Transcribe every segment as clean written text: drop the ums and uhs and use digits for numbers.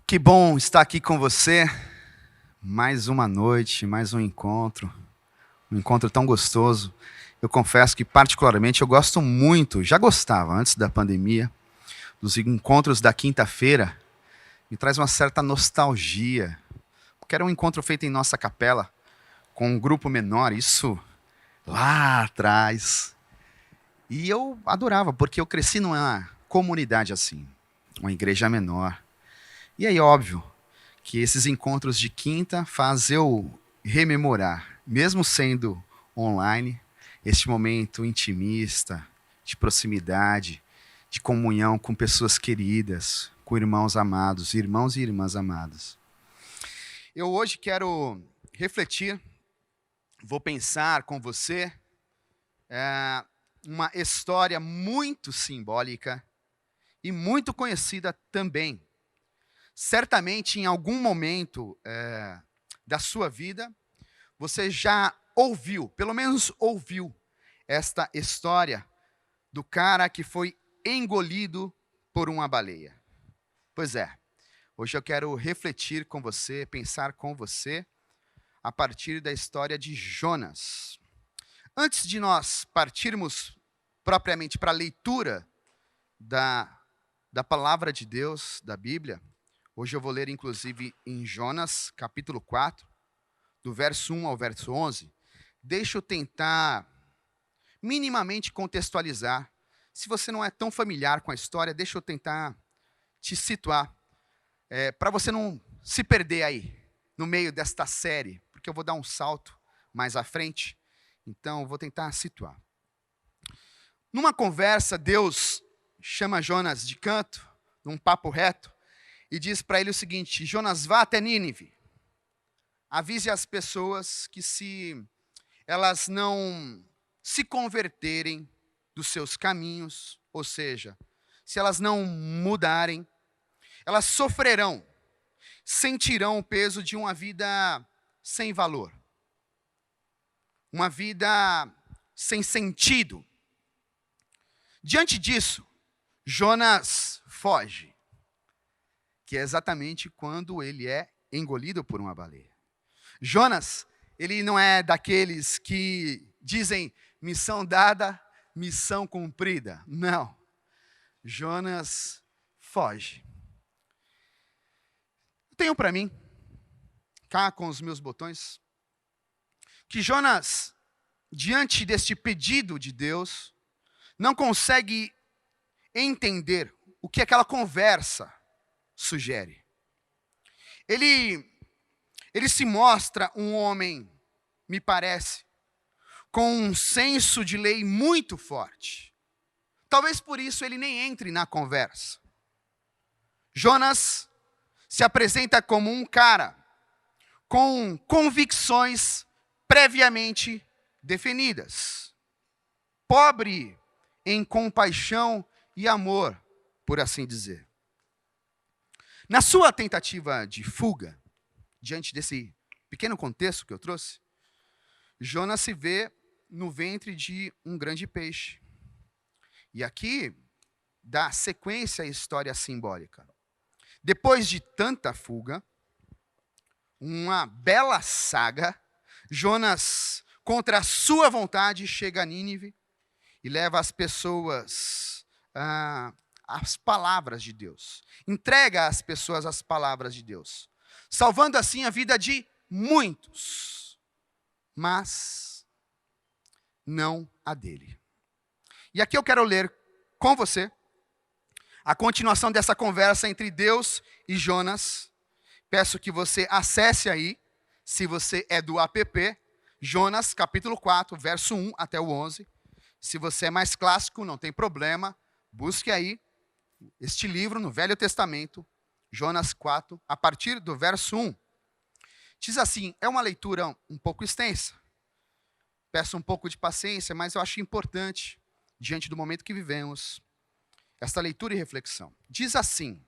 Que bom estar aqui com você. Mais uma noite, mais um encontro tão gostoso. Eu confesso que particularmente eu gosto muito, já gostava antes da pandemia, dos encontros da quinta-feira. Me traz uma certa nostalgia, porque era um encontro feito em nossa capela, com um grupo menor, isso lá atrás. E eu adorava, porque eu cresci numa comunidade assim, uma igreja menor. E aí, óbvio, que esses encontros de quinta faz eu rememorar, mesmo sendo online, este momento intimista, de proximidade, de comunhão com pessoas queridas, com irmãos amados, irmãos e irmãs amadas. Eu hoje quero refletir, vou pensar com você uma história muito simbólica e muito conhecida também. Certamente, em algum momento da sua vida, você já ouviu, pelo menos ouviu, esta história do cara que foi engolido por uma baleia. Pois é, hoje eu quero refletir com você, pensar com você, a partir da história de Jonas. Antes de nós partirmos propriamente para a leitura da palavra de Deus, da Bíblia, hoje eu vou ler, inclusive, em Jonas, capítulo 4, do verso 1 ao verso 11. Deixa eu tentar minimamente contextualizar. Se você não é tão familiar com a história, deixa eu tentar te situar, para você não se perder aí, no meio desta série, porque eu vou dar um salto mais à frente. Então, eu vou tentar situar. Numa conversa, Deus chama Jonas de canto, num papo reto, e diz para ele o seguinte: Jonas, vá até Nínive. Avise as pessoas que se elas não se converterem dos seus caminhos, ou seja, se elas não mudarem, elas sofrerão, sentirão o peso de uma vida sem valor, uma vida sem sentido. Diante disso, Jonas foge, que é exatamente quando ele é engolido por uma baleia. Jonas, ele não é daqueles que dizem missão dada, missão cumprida. Não. Jonas foge. Tenho para mim, cá com os meus botões, que Jonas, diante deste pedido de Deus, não consegue entender o que aquela conversa sugere. Ele se mostra um homem, me parece, com um senso de lei muito forte. Talvez por isso ele nem entre na conversa. Jonas se apresenta como um cara com convicções previamente definidas. Pobre em compaixão e amor, por assim dizer. Na sua tentativa de fuga, diante desse pequeno contexto que eu trouxe, Jonas se vê no ventre de um grande peixe. E aqui dá sequência à história simbólica. Depois de tanta fuga, uma bela saga, Jonas, contra a sua vontade, chega a Nínive e leva as pessoas as palavras de Deus. Entrega às pessoas as palavras de Deus, salvando assim a vida de muitos, mas não a dele. E aqui eu quero ler com você a continuação dessa conversa entre Deus e Jonas. Peço que você acesse aí, se você é do app, Jonas capítulo 4, verso 1 até o 11. Se você é mais clássico, não tem problema, busque aí este livro no Velho Testamento, Jonas 4, a partir do verso 1. Diz assim, é uma leitura um pouco extensa. Peço um pouco de paciência, mas eu acho importante, diante do momento que vivemos, esta leitura e reflexão. Diz assim: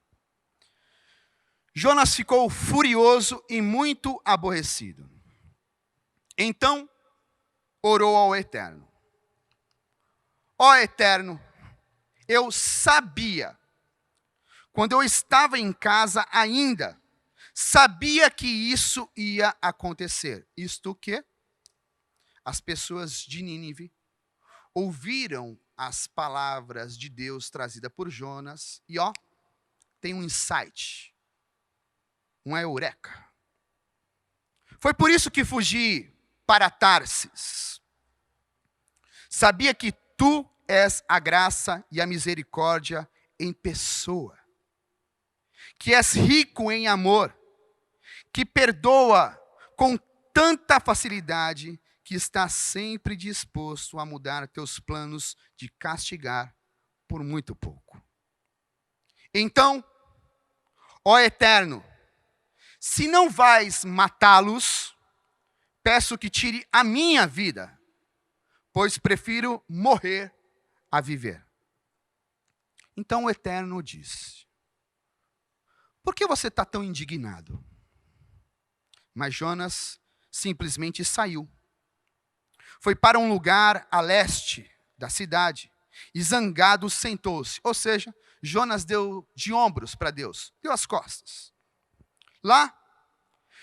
Jonas ficou furioso e muito aborrecido. Então, orou ao Eterno. Ó Eterno, eu sabia, quando eu estava em casa ainda, sabia que isso ia acontecer. Isto que as pessoas de Nínive ouviram as palavras de Deus trazidas por Jonas e tem um insight, uma eureka. Foi por isso que fugi para Tarsis. Sabia que tu és a graça e a misericórdia em pessoa, que és rico em amor, que perdoa com tanta facilidade, que está sempre disposto a mudar teus planos de castigar por muito pouco. Então, ó Eterno, se não vais matá-los, peço que tire a minha vida, pois prefiro morrer a viver. Então o Eterno disse: por que você está tão indignado? Mas Jonas simplesmente saiu. Foi para um lugar a leste da cidade e zangado sentou-se. Ou seja, Jonas deu de ombros para Deus, deu as costas. Lá,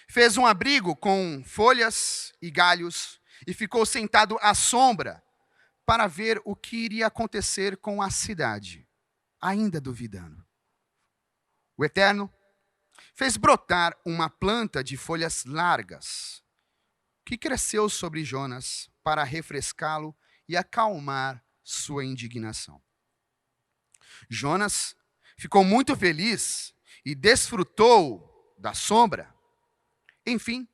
fez um abrigo com folhas e galhos e ficou sentado à sombra para ver o que iria acontecer com a cidade, ainda duvidando. O Eterno fez brotar uma planta de folhas largas, que cresceu sobre Jonas para refrescá-lo e acalmar sua indignação. Jonas ficou muito feliz e desfrutou da sombra. Enfim,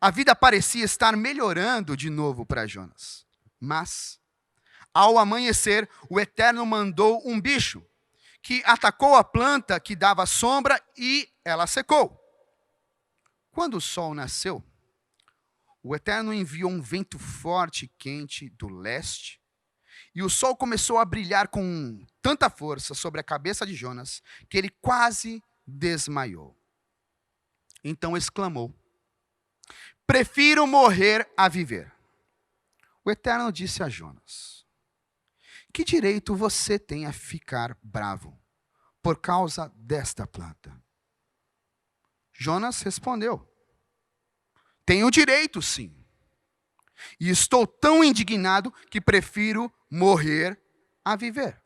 a vida parecia estar melhorando de novo para Jonas. Mas, ao amanhecer, o Eterno mandou um bicho que atacou a planta que dava sombra e ela secou. Quando o sol nasceu, o Eterno enviou um vento forte e quente do leste, e o sol começou a brilhar com tanta força sobre a cabeça de Jonas, que ele quase desmaiou. Então exclamou: prefiro morrer a viver. O Eterno disse a Jonas: que direito você tem a ficar bravo por causa desta planta? Jonas respondeu: tenho direito, sim. E estou tão indignado que prefiro morrer a viver.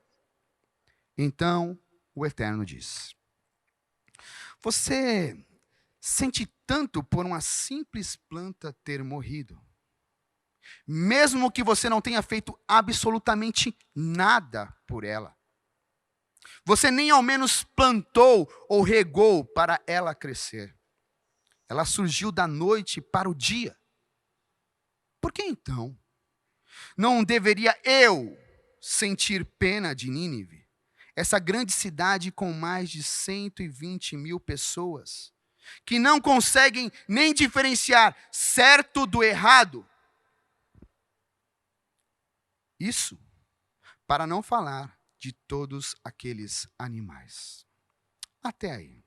Então o Eterno disse: você sente tanto por uma simples planta ter morrido, mesmo que você não tenha feito absolutamente nada por ela. Você nem ao menos plantou ou regou para ela crescer. Ela surgiu da noite para o dia. Por que então não deveria eu sentir pena de Nínive, essa grande cidade com mais de 120 mil pessoas, que não conseguem nem diferenciar certo do errado? Isso para não falar de todos aqueles animais. Até aí.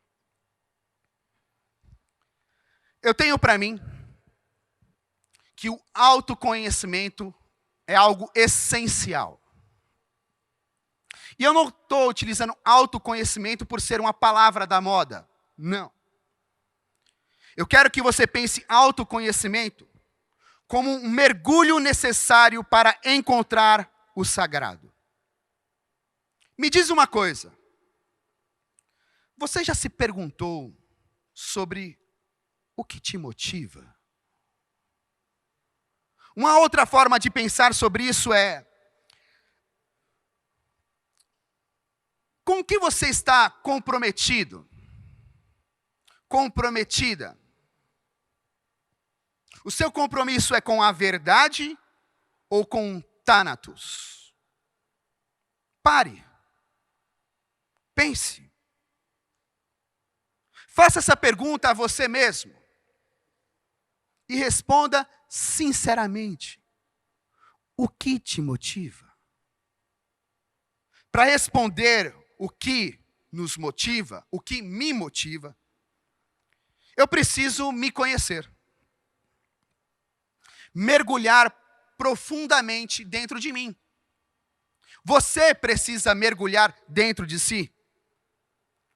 Eu tenho para mim que o autoconhecimento é algo essencial. E eu não estou utilizando autoconhecimento por ser uma palavra da moda. Não. Eu quero que você pense autoconhecimento como um mergulho necessário para encontrar o sagrado. Me diz uma coisa. Você já se perguntou sobre o que te motiva? Uma outra forma de pensar sobre isso é: com o que você está comprometido? Comprometida? O seu compromisso é com a verdade ou com Thanatos? Pare. Pense. Faça essa pergunta a você mesmo. E responda sinceramente: o que te motiva? Para responder o que nos motiva, o que me motiva, eu preciso me conhecer. Mergulhar profundamente dentro de mim. Você precisa mergulhar dentro de si.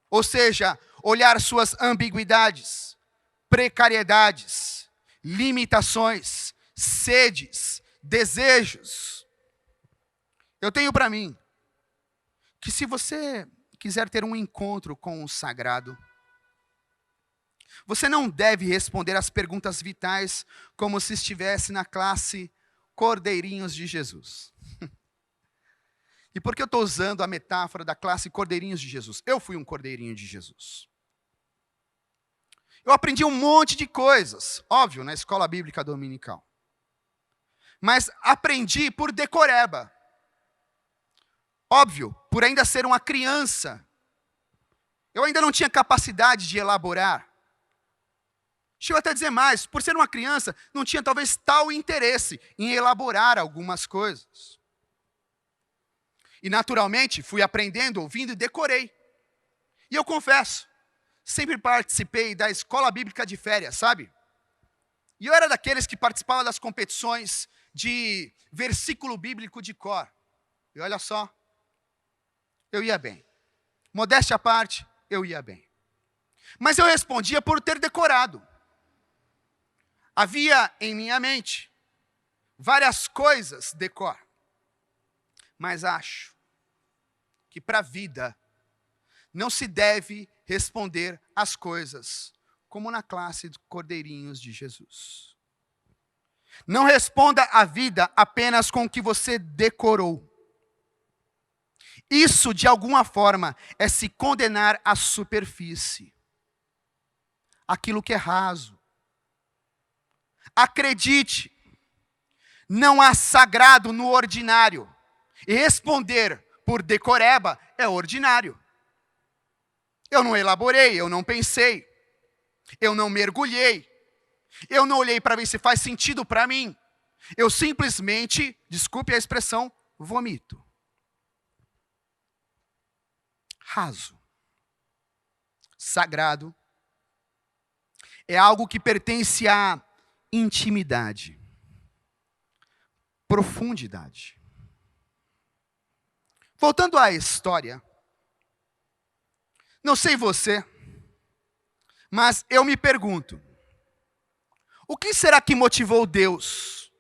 Ou seja, olhar suas ambiguidades, precariedades, limitações, sedes, desejos. Eu tenho para mim que se você quiser ter um encontro com o sagrado, você não deve responder às perguntas vitais como se estivesse na classe Cordeirinhos de Jesus. E por que eu estou usando a metáfora da classe Cordeirinhos de Jesus? Eu fui um Cordeirinho de Jesus. Eu aprendi um monte de coisas, óbvio, na escola bíblica dominical. Mas aprendi por decoreba. Óbvio, por ainda ser uma criança. Eu ainda não tinha capacidade de elaborar. Deixa eu até dizer mais, por ser uma criança, não tinha talvez tal interesse em elaborar algumas coisas. E naturalmente, fui aprendendo, ouvindo e decorei. E eu confesso, sempre participei da escola bíblica de férias, sabe? E eu era daqueles que participavam das competições de versículo bíblico de cor. E olha só, eu ia bem. Modéstia à parte, eu ia bem. Mas eu respondia por ter decorado. Havia em minha mente várias coisas de cor. Mas acho que para a vida não se deve responder às coisas como na classe de Cordeirinhos de Jesus. Não responda à vida apenas com o que você decorou. Isso, de alguma forma, é se condenar à superfície. Aquilo que é raso. Acredite, não há sagrado no ordinário. E responder por decoreba é ordinário. Eu não elaborei, eu não pensei, eu não mergulhei, eu não olhei para ver se faz sentido para mim. Eu simplesmente, desculpe a expressão, vomito. Raso. Sagrado é algo que pertence à intimidade, profundidade. Voltando à história, não sei você, mas eu me pergunto, o que será que motivou Deus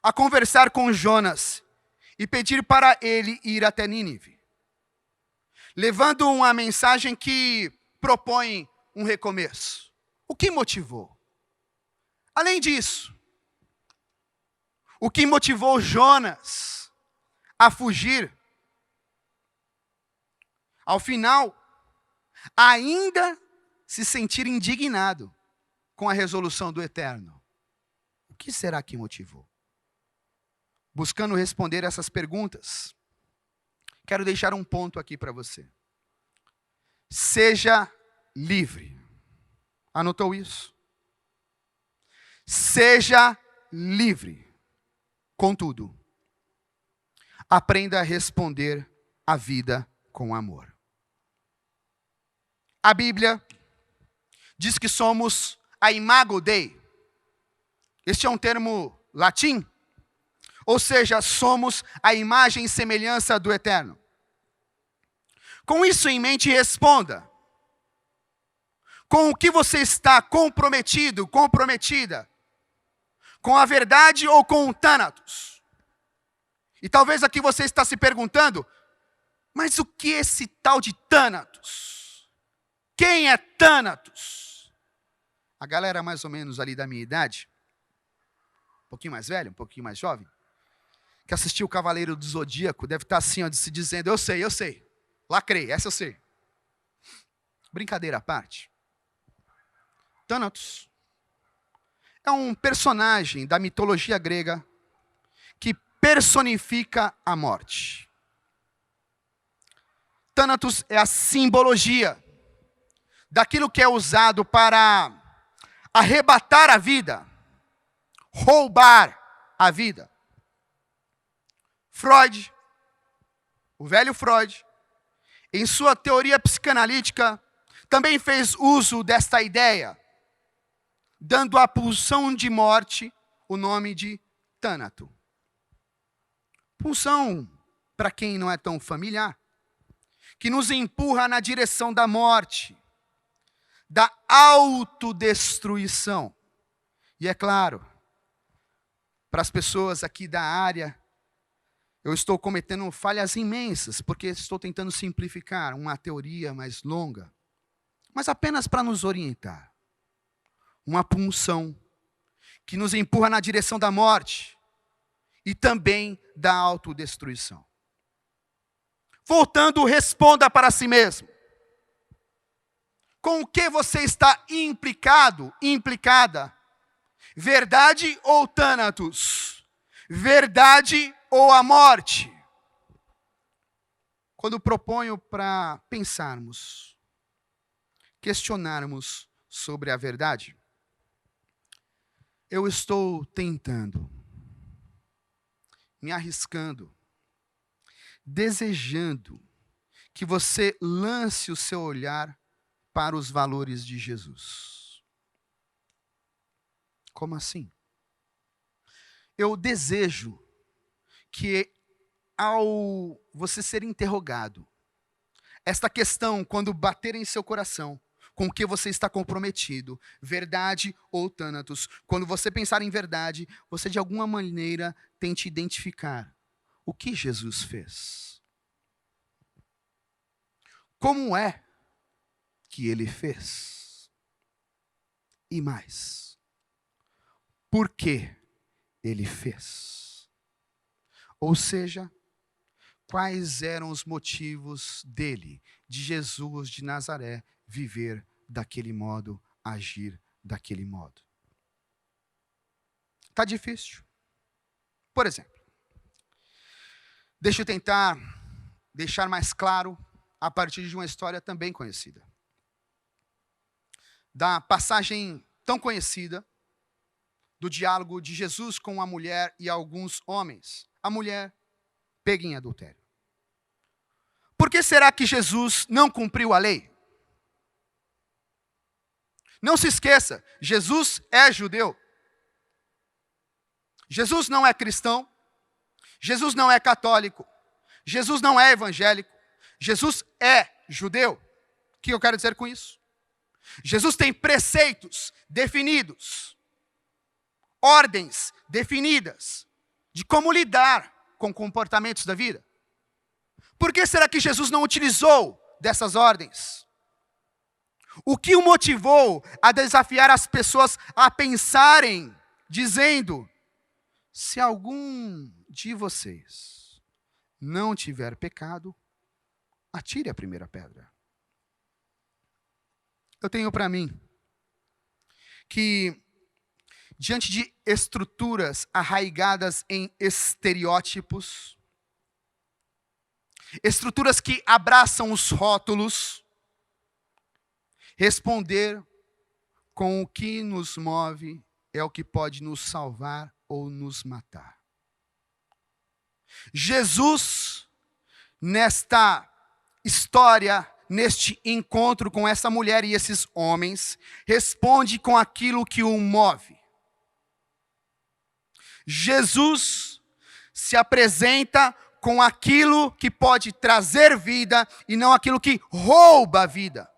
a conversar com Jonas e pedir para ele ir até Nínive, levando uma mensagem que propõe um recomeço? O que motivou? Além disso, o que motivou Jonas a fugir? Ao final, ainda se sentir indignado com a resolução do Eterno. O que será que motivou? Buscando responder essas perguntas, quero deixar um ponto aqui para você. Seja livre. Anotou isso? Seja livre. Contudo, aprenda a responder à vida com amor. A Bíblia diz que somos a imago Dei. Este é um termo latim. Ou seja, somos a imagem e semelhança do Eterno. Com isso em mente, responda. Com o que você está comprometido, comprometida? Com a verdade ou com o Thanatos? E talvez aqui você está se perguntando, mas o que é esse tal de Thanatos? Quem é Thanatos? A galera mais ou menos ali da minha idade, um pouquinho mais velha, um pouquinho mais jovem, que assistiu o Cavaleiro do Zodíaco, deve estar assim, ó, se dizendo, eu sei. Lacrei, essa eu sei. Brincadeira à parte. Thanatos é um personagem da mitologia grega que personifica a morte. Thanatos é a simbologia daquilo que é usado para arrebatar a vida, roubar a vida. Freud, o velho Freud, em sua teoria psicanalítica, também fez uso desta ideia, dando à pulsão de morte o nome de Thanato. Pulsão, para quem não é tão familiar, que nos empurra na direção da morte, da autodestruição. E é claro, para as pessoas aqui da área, eu estou cometendo falhas imensas, porque estou tentando simplificar uma teoria mais longa, mas apenas para nos orientar. Uma punção que nos empurra na direção da morte e também da autodestruição. Voltando, responda para si mesmo. Com o que você está implicada? Verdade ou Thanatos? Verdade ou a morte? Quando proponho para pensarmos, questionarmos sobre a verdade, eu estou tentando, me arriscando, desejando que você lance o seu olhar para os valores de Jesus. Como assim? Eu desejo que, ao você ser interrogado, esta questão, quando bater em seu coração, com o que você está comprometido, verdade ou Thanatos, quando você pensar em verdade, você de alguma maneira tente identificar o que Jesus fez. Como é que ele fez? E mais, por que ele fez? Ou seja, quais eram os motivos dele, de Jesus de Nazaré, viver daquele modo, agir daquele modo? Está difícil. Por exemplo, deixa eu tentar deixar mais claro a partir de uma história também conhecida. Da passagem tão conhecida do diálogo de Jesus com a mulher e alguns homens. A mulher pega em adultério. Por que será que Jesus não cumpriu a lei? Não se esqueça, Jesus é judeu. Jesus não é cristão. Jesus não é católico. Jesus não é evangélico. Jesus é judeu. O que eu quero dizer com isso? Jesus tem preceitos definidos, ordens definidas de como lidar com comportamentos da vida. Por que será que Jesus não utilizou dessas ordens? O que o motivou a desafiar as pessoas a pensarem, dizendo: se algum de vocês não tiver pecado, atire a primeira pedra. Eu tenho para mim que, diante de estruturas arraigadas em estereótipos, estruturas que abraçam os rótulos, responder com o que nos move é o que pode nos salvar ou nos matar. Jesus, nesta história, neste encontro com essa mulher e esses homens, responde com aquilo que o move. Jesus se apresenta com aquilo que pode trazer vida e não aquilo que rouba a vida.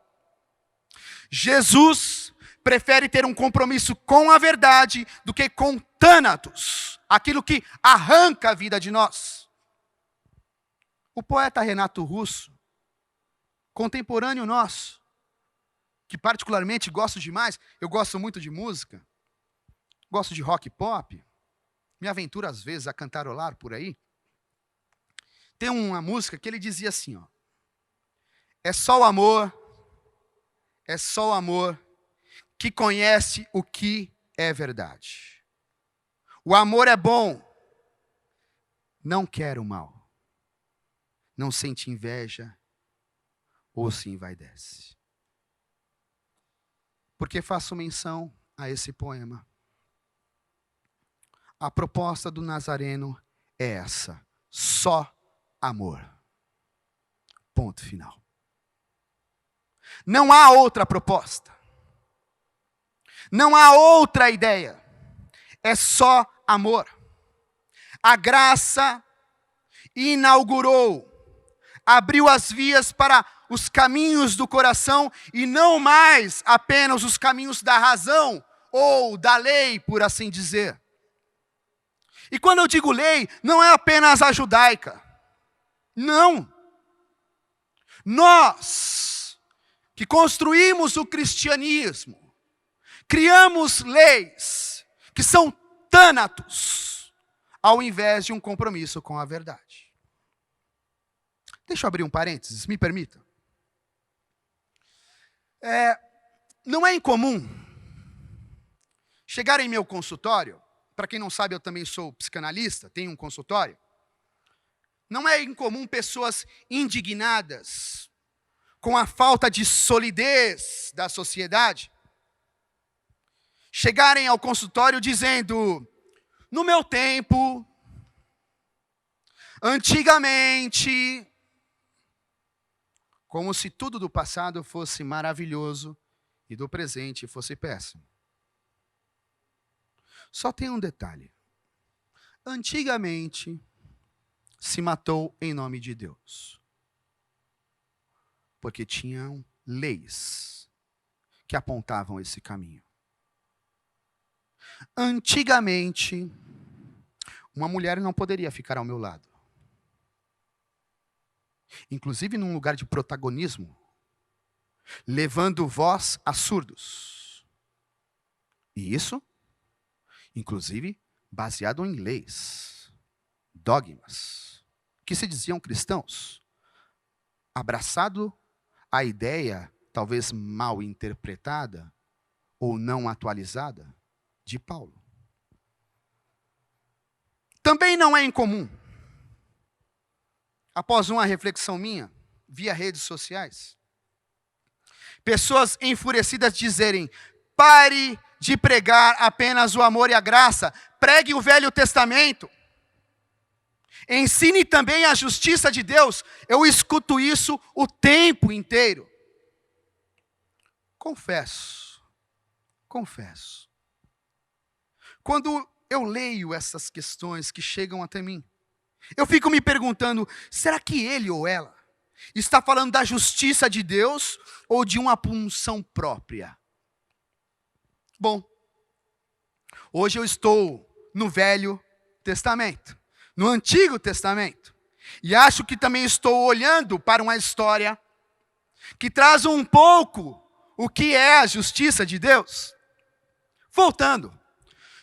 Jesus prefere ter um compromisso com a verdade do que com Thanatos, aquilo que arranca a vida de nós. O poeta Renato Russo, contemporâneo nosso, que particularmente gosto demais, eu gosto muito de música, gosto de rock e pop, me aventuro às vezes a cantarolar por aí. Tem uma música que ele dizia assim, ó: é só o amor que conhece o que é verdade. O amor é bom, não quer o mal, não sente inveja ou se envaidece. Por que faço menção a esse poema? A proposta do Nazareno é essa: só amor. Ponto final. Não há outra proposta. Não há outra ideia. É só amor. A graça inaugurou abriu as vias para os caminhos do coração e não mais apenas os caminhos da razão ou da lei, por assim dizer. E quando eu digo lei, não é apenas a judaica. Não. Nós, que construímos o cristianismo, criamos leis que são tânatos, ao invés de um compromisso com a verdade. Deixa eu abrir um parênteses, me permita. Não é incomum chegar em meu consultório, para quem não sabe, eu também sou psicanalista, tenho um consultório. Não é incomum pessoas indignadas com a falta de solidez da sociedade chegarem ao consultório dizendo: no meu tempo, antigamente, como se tudo do passado fosse maravilhoso e do presente fosse péssimo. Só tem um detalhe. Antigamente, se matou em nome de Deus. Porque tinham leis que apontavam esse caminho. Antigamente, uma mulher não poderia ficar ao meu lado. Inclusive num lugar de protagonismo, levando voz a surdos. E isso, inclusive, baseado em leis, dogmas, que se diziam cristãos, abraçado a ideia, talvez mal interpretada ou não atualizada, de Paulo. Também não é incomum, após uma reflexão minha, via redes sociais, pessoas enfurecidas dizerem: pare de pregar apenas o amor e a graça, pregue o Velho Testamento. Ensine também a justiça de Deus. Eu escuto isso o tempo inteiro. Confesso. Quando eu leio essas questões que chegam até mim, eu fico me perguntando: será que ele ou ela está falando da justiça de Deus ou de uma punção própria? Bom, hoje eu estou no Velho Testamento, no Antigo Testamento, e acho que também estou olhando para uma história que traz um pouco o que é a justiça de Deus. Voltando,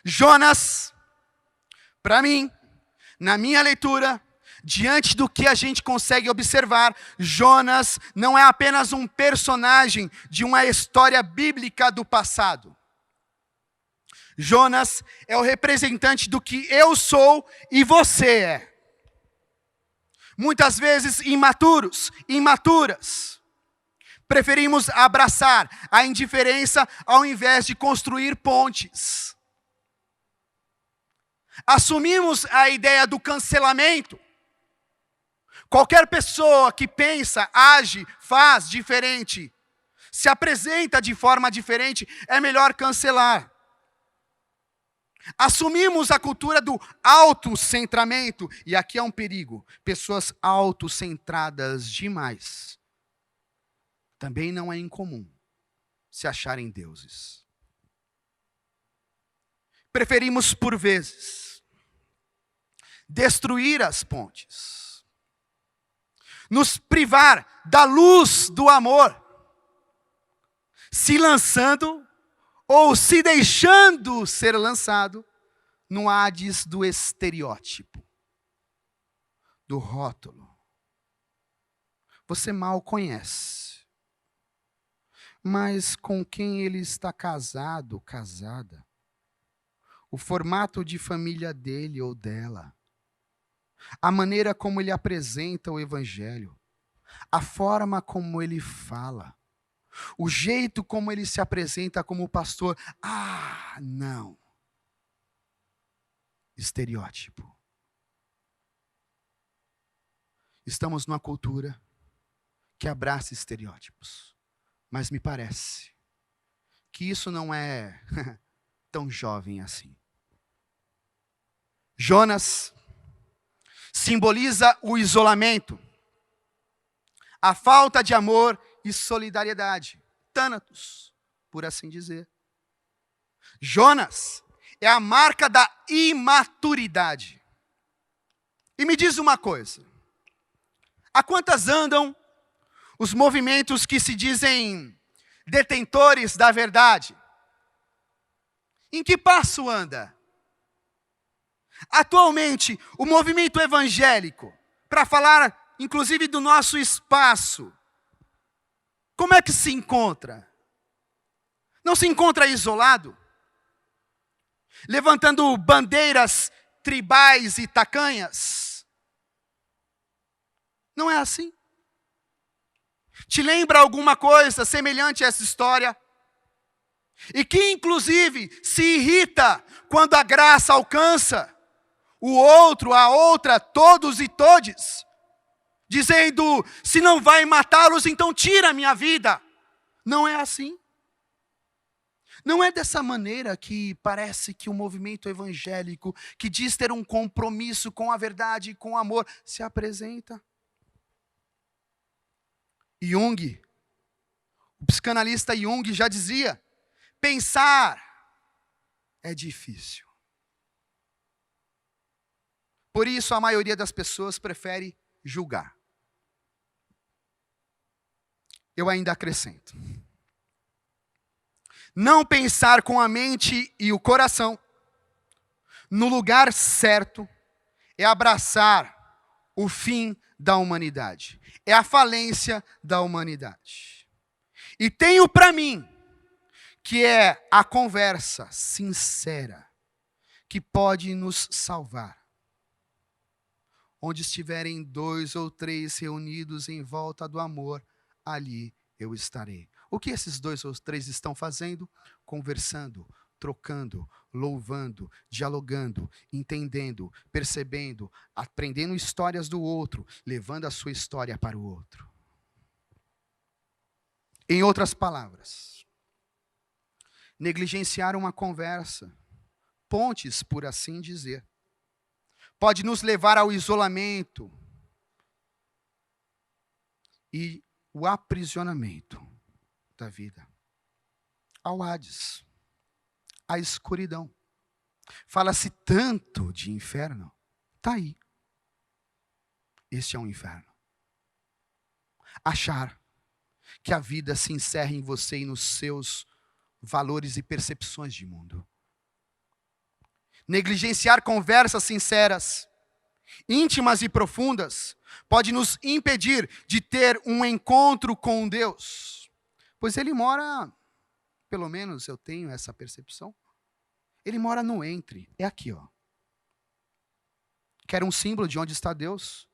Jonas, para mim, na minha leitura, diante do que a gente consegue observar, Jonas não é apenas um personagem de uma história bíblica do passado. Jonas é o representante do que eu sou e você é. Muitas vezes imaturos, imaturas, preferimos abraçar a indiferença ao invés de construir pontes. Assumimos a ideia do cancelamento. Qualquer pessoa que pensa, age, faz diferente, se apresenta de forma diferente, é melhor cancelar. Assumimos a cultura do autocentramento, e aqui é um perigo, pessoas autocentradas demais. Também não é incomum se acharem deuses. Preferimos, por vezes, destruir as pontes, nos privar da luz do amor, se lançando ou se deixando ser lançado no Hades do estereótipo, do rótulo. Você mal conhece, mas com quem ele está casado, casada, o formato de família dele ou dela, a maneira como ele apresenta o evangelho, a forma como ele fala, o jeito como ele se apresenta como pastor. Ah, não. Estereótipo. Estamos numa cultura que abraça estereótipos. Mas me parece que isso não é tão jovem assim. Jonas simboliza o isolamento. a falta de amor e solidariedade. Thanatos, por assim dizer. Jonas é a marca da imaturidade. E me diz uma coisa. A quantas andam os movimentos que se dizem detentores da verdade? Em que passo anda? Atualmente, o movimento evangélico, para falar inclusive do nosso espaço, como é que se encontra? Não se encontra isolado? Levantando bandeiras tribais e tacanhas? Não é assim? Te lembra alguma coisa semelhante a essa história? E que inclusive se irrita quando a graça alcança o outro, a outra, todos e todes, dizendo, se não vai matá-los, então tira a minha vida. Não é assim. Não é dessa maneira que parece que o movimento evangélico, que diz ter um compromisso com a verdade e com o amor, se apresenta. Jung, o psicanalista Jung já dizia, pensar é difícil. Por isso a maioria das pessoas prefere julgar. Eu ainda acrescento. Não pensar com a mente e o coração no lugar certo é abraçar o fim da humanidade. É a falência da humanidade. E tenho para mim que é a conversa sincera que pode nos salvar. Onde estiverem 2 ou 3 reunidos em volta do amor, ali eu estarei. O que esses 2 ou 3 estão fazendo? Conversando, trocando, louvando, dialogando, entendendo, percebendo, aprendendo histórias do outro, levando a sua história para o outro. Em outras palavras, negligenciar uma conversa, pontes, por assim dizer, pode nos levar ao isolamento e o aprisionamento da vida, ao Hades, à escuridão. Fala-se tanto de inferno, está aí. Este é um inferno. Achar que a vida se encerra em você e nos seus valores e percepções de mundo. Negligenciar conversas sinceras, íntimas e profundas, pode nos impedir de ter um encontro com Deus. Pois Ele mora, pelo menos eu tenho essa percepção, Ele mora no entre, é aqui, ó. Quer um símbolo de onde está Deus?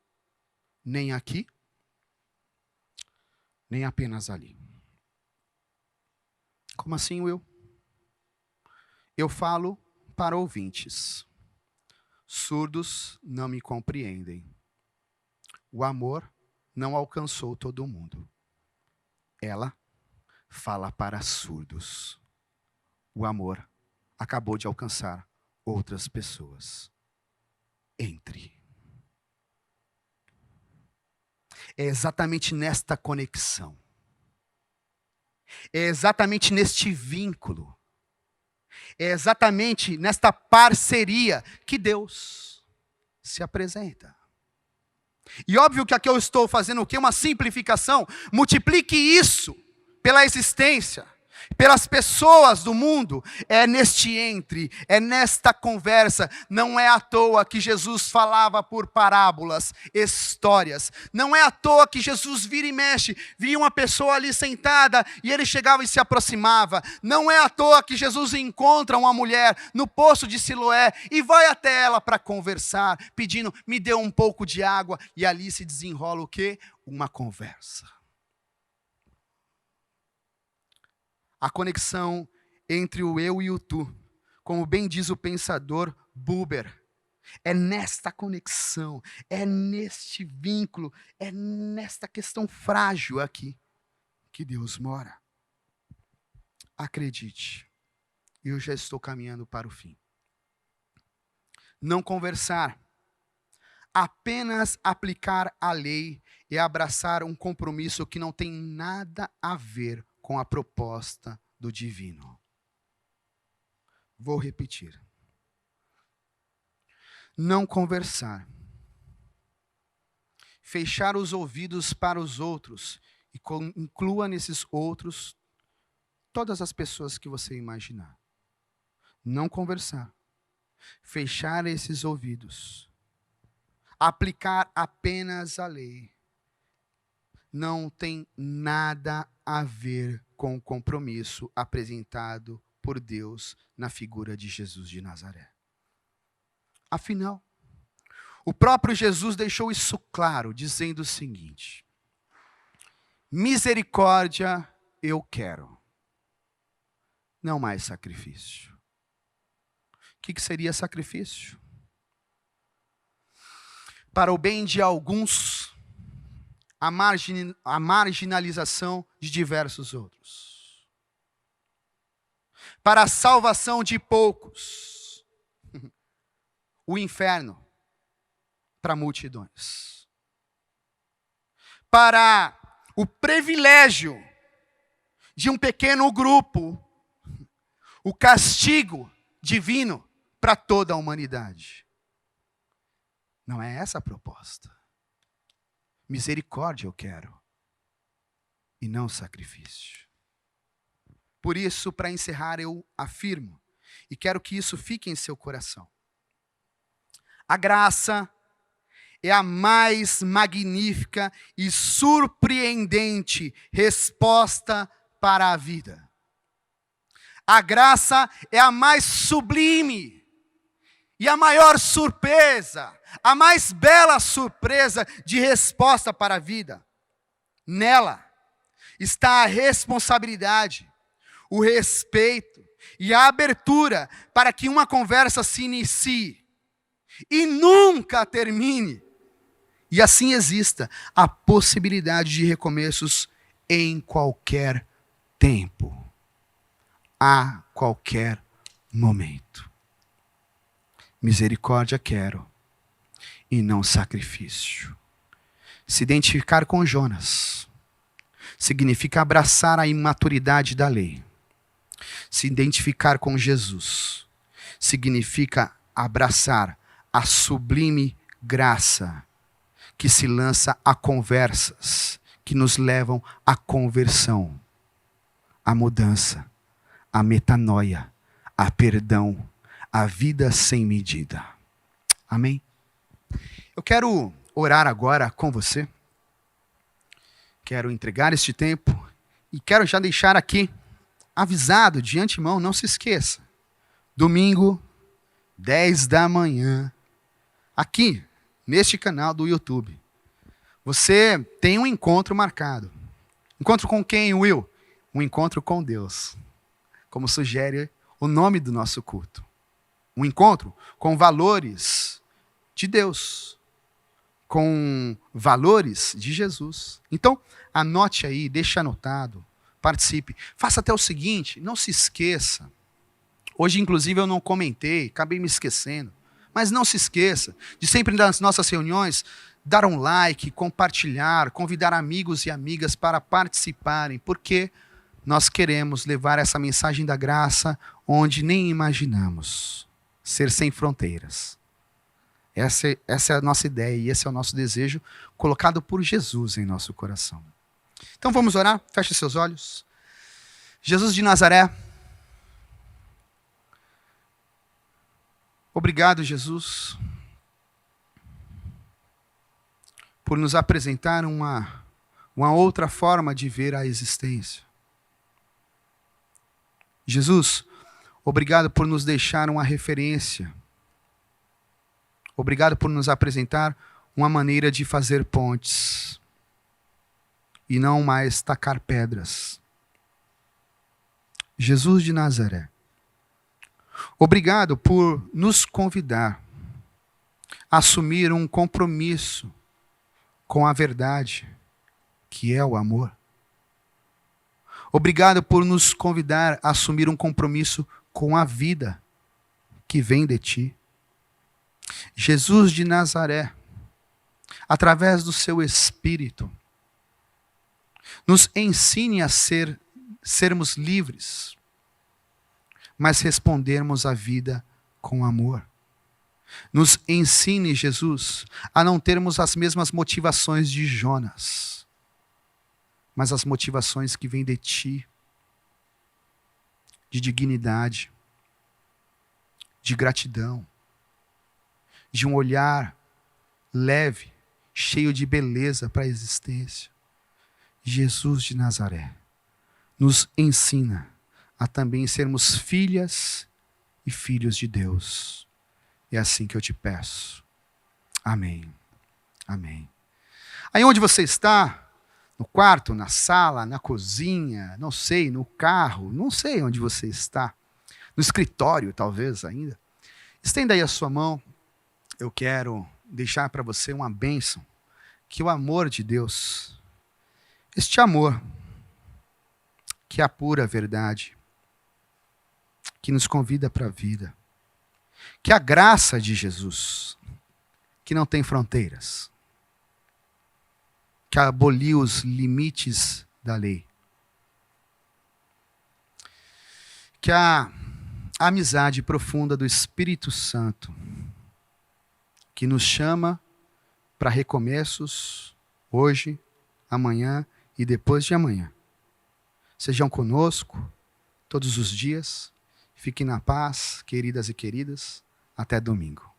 Nem aqui, nem apenas ali. Como assim, Will? Eu falo para ouvintes. Surdos não me compreendem. O amor não alcançou todo mundo. Ela fala para surdos. O amor acabou de alcançar outras pessoas. Entre. É exatamente nesta conexão. É exatamente neste vínculo. É exatamente nesta parceria que Deus se apresenta. E óbvio que aqui eu estou fazendo o quê? Uma simplificação. Multiplique isso pela existência, pelas pessoas do mundo. É neste entre, é nesta conversa. Não é à toa que Jesus falava por parábolas, histórias. Não é à toa que Jesus vira e mexe, via uma pessoa ali sentada e ele chegava e se aproximava. Não é à toa que Jesus encontra uma mulher no poço de Siloé e vai até ela para conversar, pedindo, me dê um pouco de água. E ali se desenrola o quê? Uma conversa. A conexão entre o eu e o tu, como bem diz o pensador Buber, é nesta conexão, é neste vínculo, é nesta questão frágil aqui que Deus mora. Acredite, eu já estou caminhando para o fim. Não conversar, apenas aplicar a lei é abraçar um compromisso que não tem nada a ver com a proposta do divino. Vou repetir. Não conversar. Fechar os ouvidos para os outros e inclua nesses outros todas as pessoas que você imaginar. Não conversar. Fechar esses ouvidos. Aplicar apenas a lei. Não tem nada a ver com o compromisso apresentado por Deus na figura de Jesus de Nazaré. Afinal, o próprio Jesus deixou isso claro, dizendo o seguinte: misericórdia eu quero, não mais sacrifício. O que seria sacrifício? Para o bem de alguns, a marginalização de diversos outros. Para a salvação de poucos, o inferno para multidões. Para o privilégio de um pequeno grupo, o castigo divino para toda a humanidade. Não é essa a proposta. Misericórdia eu quero, e não sacrifício. Por isso, para encerrar, eu afirmo, e quero que isso fique em seu coração: a graça é a mais magnífica e surpreendente resposta para a vida. A graça é a mais sublime e a maior surpresa, a mais bela surpresa de resposta para a vida. Nela está a responsabilidade, o respeito e a abertura para que uma conversa se inicie e nunca termine. E assim exista a possibilidade de recomeços em qualquer tempo, a qualquer momento. Misericórdia quero, e não sacrifício. Se identificar com Jonas significa abraçar a imaturidade da lei. Se identificar com Jesus significa abraçar a sublime graça que se lança a conversas que nos levam à conversão, à mudança, à metanoia, a perdão, a vida sem medida. Amém? Eu quero orar agora com você. Quero entregar este tempo e quero já deixar aqui avisado de antemão, não se esqueça. Domingo, 10 da manhã, aqui, neste canal do YouTube, você tem um encontro marcado. Encontro com quem, Will? Um encontro com Deus, como sugere o nome do nosso culto. Um encontro com valores de Deus, com valores de Jesus. Então, anote aí, deixe anotado, participe. Faça até o seguinte, não se esqueça. Hoje, inclusive, eu não comentei, acabei me esquecendo. Mas não se esqueça de sempre nas nossas reuniões dar um like, compartilhar, convidar amigos e amigas para participarem, porque nós queremos levar essa mensagem da graça onde nem imaginamos. Ser sem fronteiras. Essa é a nossa ideia e esse é o nosso desejo colocado por Jesus em nosso coração. Então vamos orar? Feche seus olhos. Jesus de Nazaré, obrigado, Jesus, por nos apresentar uma outra forma de ver a existência. Jesus, obrigado por nos deixar uma referência. Obrigado por nos apresentar uma maneira de fazer pontes e não mais tacar pedras. Jesus de Nazaré, obrigado por nos convidar a assumir um compromisso com a verdade, que é o amor. Obrigado por nos convidar a assumir um compromisso com a vida que vem de ti. Jesus de Nazaré, através do seu Espírito, nos ensine a sermos livres, mas respondermos à vida com amor. Nos ensine, Jesus, a não termos as mesmas motivações de Jonas, mas as motivações que vêm de Ti, de dignidade, de gratidão, de um olhar leve, cheio de beleza para a existência. Jesus de Nazaré nos ensina a também sermos filhas e filhos de Deus. É assim que eu te peço. Amém. Amém. Aí onde você está, no quarto, na sala, na cozinha, não sei, no carro, não sei onde você está, no escritório talvez ainda, estenda aí a sua mão. Eu quero deixar para você uma bênção, que o amor de Deus, este amor, que é a pura verdade, que nos convida para a vida, que a graça de Jesus, que não tem fronteiras, que aboliu os limites da lei, que a amizade profunda do Espírito Santo, que nos chama para recomeços hoje, amanhã e depois de amanhã. Sejam conosco todos os dias. Fiquem na paz, queridas e queridas. Até domingo.